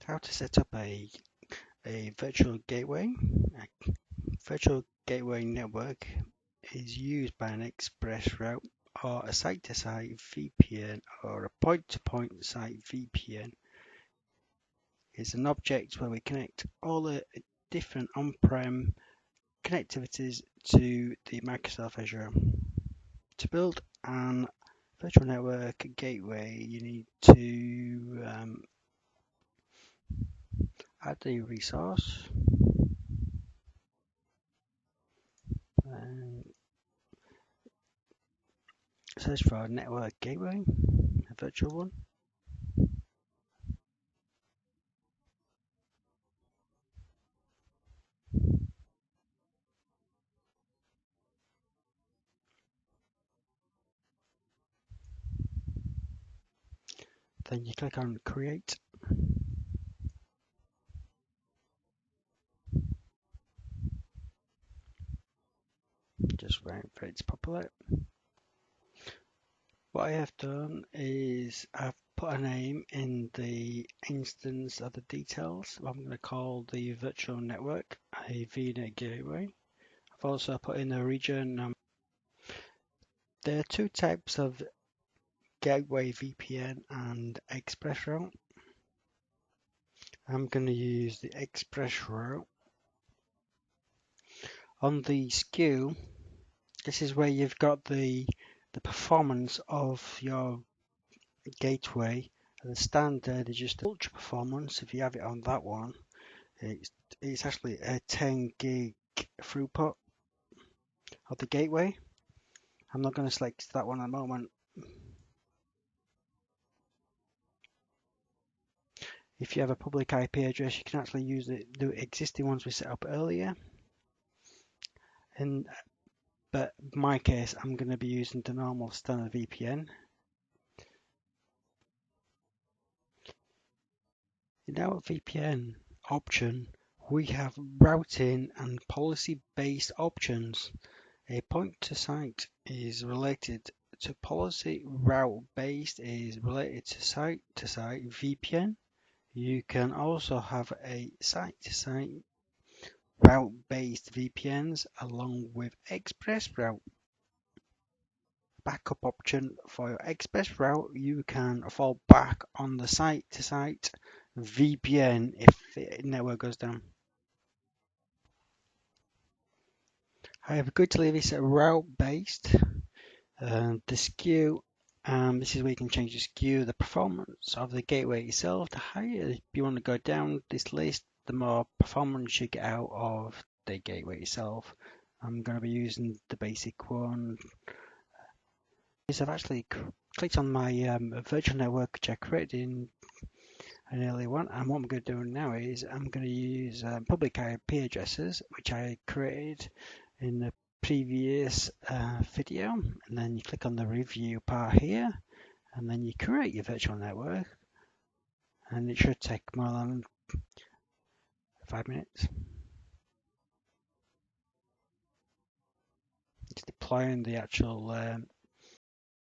How to set up a virtual gateway. A virtual gateway network is used by an express route or a site-to-site VPN or a point-to-point site VPN. It's an object where we connect all the different on-prem connectivities to the Microsoft Azure. To build an virtual network gateway, you need to add the resource and search for a network gateway, a virtual one. Then you click on create. Just wait for it to populate. What I have done is I've put a name in the instance of the details. I'm going to call the virtual network a VNet gateway. I've also put in the region. There are two types of gateway VPN and express route. I'm going to use the express route. On the SKU, this is where you've got the performance of your gateway. The standard is just ultra performance. If you have it on that one, it's actually a 10 gig throughput of the gateway. I'm not going to select that one at the moment. If you have a public IP address, you can actually use the existing ones we set up earlier. But in my case, I'm going to be using the normal standard VPN. In our VPN option, we have routing and policy-based options. A point-to-site is related to policy, route-based is related to site-to-site VPN. You can also have a site-to-site route-based VPNs along with express route. Backup option for your express route, you can fall back on the site-to-site VPN if the network goes down. I have going to leave this route-based. The SKU, this is where you can change the SKU, the performance of the gateway itself. The higher you want to go down this list, the more performance you get out of the gateway itself. I'm going to be using the basic one. I've actually clicked on my virtual network which I created in an earlier one, and what I'm going to do now is I'm going to use public IP addresses which I created in the previous video, and then you click on the review part here, and then you create your virtual network, and it should take more than 5 minutes. It's deploying the actual